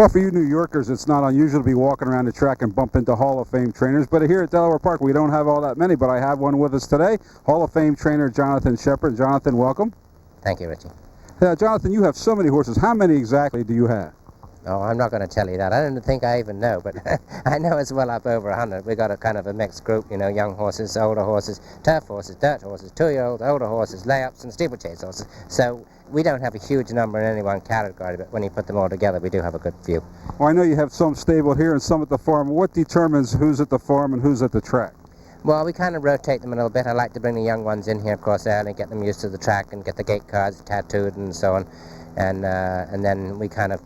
Well, for you New Yorkers, it's not unusual to be walking around the track and bump into Hall of Fame trainers, but here at Delaware Park, we don't have all that many, but I have one with us today, Hall of Fame trainer Jonathan Sheppard. Jonathan, welcome. Thank you, Richie. Jonathan, you have so many horses. How many exactly do you have? Oh, I'm not going to tell you that. I don't think I even know, but I know it's well up over 100. We've got a kind of a mixed group, you know, young horses, older horses, turf horses, dirt horses, 2-year-olds, older horses, layups, and steeplechase horses. So we don't have a huge number in any one category, but when you put them all together, we do have a good few. Well, I know you have some stabled here and some at the farm. What determines who's at the farm and who's at the track? Well, we kind of rotate them a little bit. I like to bring the young ones in here, of course, early, get them used to the track and get the gate cards tattooed and so on. And then we kind of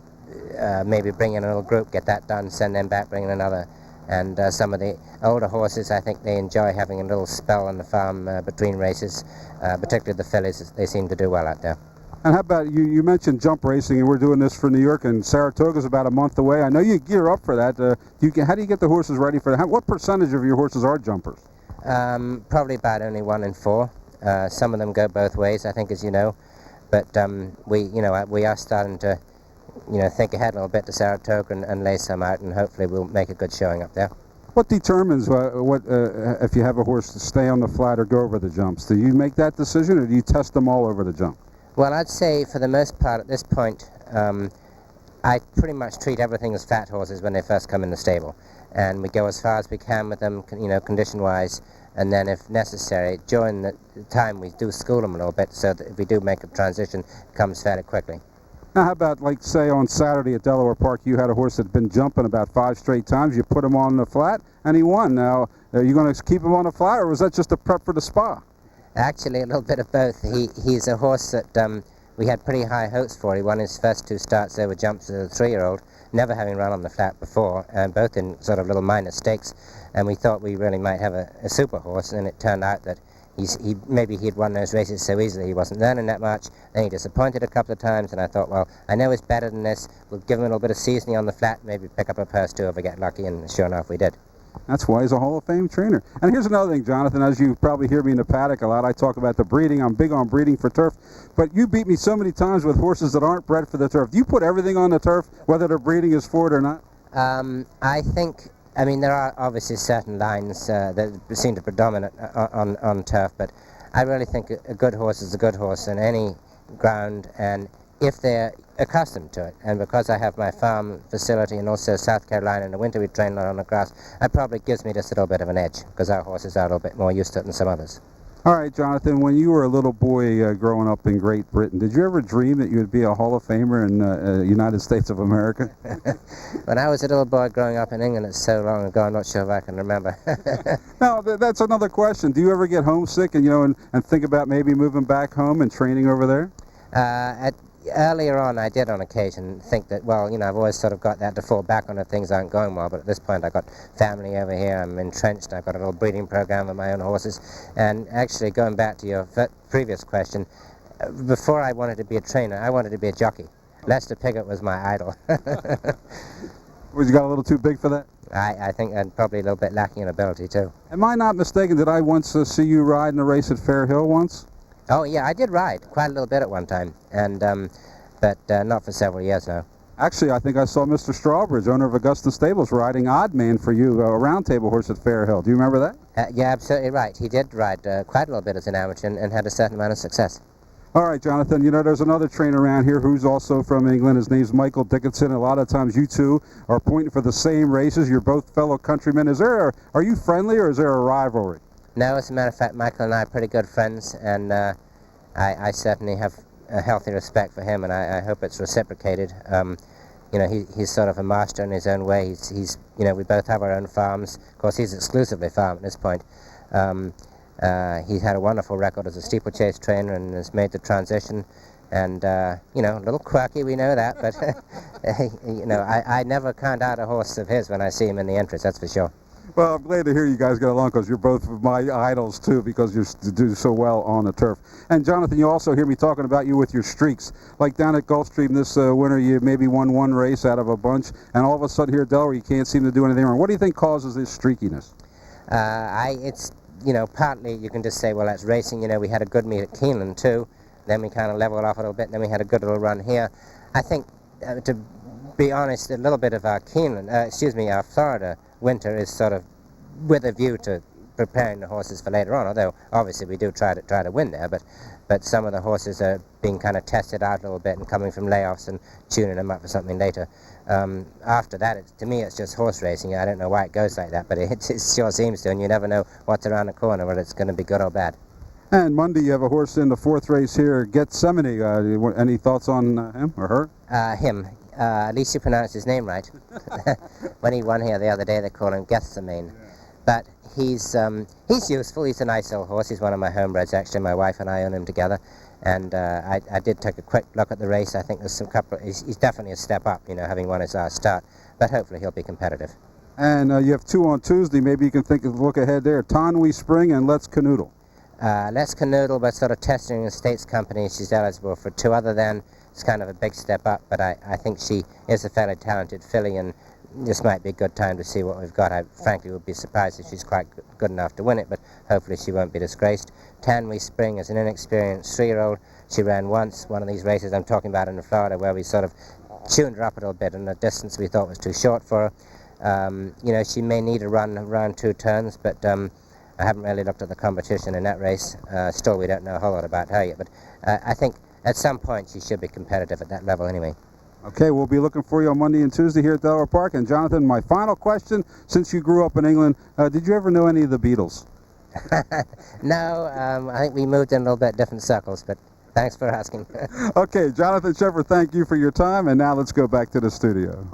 maybe bring in a little group, get that done, send them back, bring in another. And some of the older horses, I think they enjoy having a little spell on the farm between races, particularly the fillies. They seem to do well out there. And how about, you mentioned jump racing, and we're doing this for New York, and Saratoga's about a month away. I know you gear up for that. How do you get the horses ready for that? What percentage of your horses are jumpers? Probably about only 1 in 4. Some of them go both ways, I think, as you know. But we are starting to, think ahead a little bit to Saratoga and lay some out, and hopefully we'll make a good showing up there. What determines if you have a horse to stay on the flat or go over the jumps? Do you make that decision, or do you test them all over the jump? Well, I'd say for the most part at this point, I pretty much treat everything as flat horses when they first come in the stable. And we go as far as we can with them, condition-wise, and then if necessary, during the time we do school them a little bit so that if we do make a transition, it comes fairly quickly. Now, how about, like, say, on Saturday at Delaware Park, you had a horse that had been jumping about 5 straight times. You put him on the flat, and he won. Now, are you going to keep him on the flat, or was that just a prep for the spa? Actually, a little bit of both. He's a horse that we had pretty high hopes for. He won his first 2 starts over jumps as a 3-year-old, never having run on the flat before, and both in sort of little minor stakes. And we thought we really might have a super horse, and it turned out that maybe he'd won those races so easily he wasn't learning that much. Then he disappointed a couple of times, and I thought, well, I know he's better than this. We'll give him a little bit of seasoning on the flat, maybe pick up a purse too if we get lucky, and sure enough we did. That's why he's a Hall of Fame trainer. And here's another thing, Jonathan, as you probably hear me in the paddock a lot, I talk about the breeding. I'm big on breeding for turf. But you beat me so many times with horses that aren't bred for the turf. Do you put everything on the turf, whether the breeding is for it or not? I mean, there are obviously certain lines that seem to predominate on turf, but I really think a good horse is a good horse in any ground, and if they're accustomed to it. And because I have my farm facility and also South Carolina in the winter we train a lot on the grass, that probably gives me just a little bit of an edge, because our horses are a little bit more used to it than some others. All right, Jonathan, when you were a little boy growing up in Great Britain, did you ever dream that you would be a Hall of Famer in the United States of America? When I was a little boy growing up in England, it's so long ago, I'm not sure if I can remember. No, that's another question. Do you ever get homesick and think about maybe moving back home and training over there? Earlier on, I did on occasion think that, well, I've always sort of got that to fall back on if things aren't going well, but at this point I've got family over here, I'm entrenched, I've got a little breeding program of my own horses, and actually going back to your previous question, before I wanted to be a trainer, I wanted to be a jockey. Lester Piggott was my idol. Was you got a little too big for that? I think I'm probably a little bit lacking in ability too. Am I not mistaken, did I once see you ride in a race at Fair Hill once? Oh yeah, I did ride quite a little bit at one time, and but not for several years now. Actually, I think I saw Mr. Strawbridge, owner of Augusta Stables, riding Odd Man for you, a round table horse at Fair Hill. Do you remember that? Yeah, absolutely right. He did ride quite a little bit as an amateur and had a certain amount of success. All right, Jonathan, there's another trainer around here who's also from England. His name's Michael Dickinson. A lot of times you two are pointing for the same races. You're both fellow countrymen. Are you friendly, or is there a rivalry? No, as a matter of fact, Michael and I are pretty good friends, and I certainly have a healthy respect for him, and I hope it's reciprocated. He's sort of a master in his own way. We both have our own farms. Of course, he's exclusively farm at this point. He's had a wonderful record as a steeplechase trainer and has made the transition. And, a little quirky, we know that, but, I never count out a horse of his when I see him in the entrance, that's for sure. Well, I'm glad to hear you guys get along, because you're both my idols, too, because you do so well on the turf. And, Jonathan, you also hear me talking about you with your streaks. Like down at Gulfstream this winter, you maybe won one race out of a bunch, and all of a sudden here at Delaware, you can't seem to do anything wrong. What do you think causes this streakiness? It's partly you can just say, well, that's racing. We had a good meet at Keeneland, too. Then we kind of leveled off a little bit, and then we had a good little run here. I think to be honest, a little bit of our our Florida winter is sort of with a view to preparing the horses for later on, although obviously we do try to win there, but some of the horses are being kind of tested out a little bit and coming from layoffs and tuning them up for something later. After that, to me it's just horse racing. I don't know why it goes like that, but it sure seems to, and you never know what's around the corner, whether it's going to be good or bad. And Monday you have a horse in the 4th race here, Gethsemane. Any thoughts on him or her? Him. At least you pronounced his name right. When he won here the other day, they call him Gethsemane. But he's useful. He's a nice old horse. He's one of my homebreds, actually. My wife and I own him together. And I did take a quick look at the race. I think there's he's definitely a step up, having won his last start. But hopefully he'll be competitive. And you have 2 on Tuesday. Maybe you can look ahead there. Tonwi Spring and Let's Canoodle. Let's Canoodle, but sort of testing the States Company. She's eligible for 2 other than. It's kind of a big step up, but I think she is a fairly talented filly, and this might be a good time to see what we've got. I frankly would be surprised if she's quite good enough to win it, but hopefully she won't be disgraced. Tanwy Spring is an inexperienced 3-year-old. She ran once one of these races I'm talking about in Florida, where we sort of tuned her up a little bit, and the distance we thought was too short for her. She may need a run around 2 turns, but I haven't really looked at the competition in that race. Still, we don't know a whole lot about her yet, but I think at some point she should be competitive at that level anyway. Okay, we'll be looking for you on Monday and Tuesday here at Delaware Park. And Jonathan, my final question, since you grew up in England, did you ever know any of the Beatles? No, I think we moved in a little bit different circles, but thanks for asking. Okay, Jonathan Sheppard, thank you for your time, and now let's go back to the studio.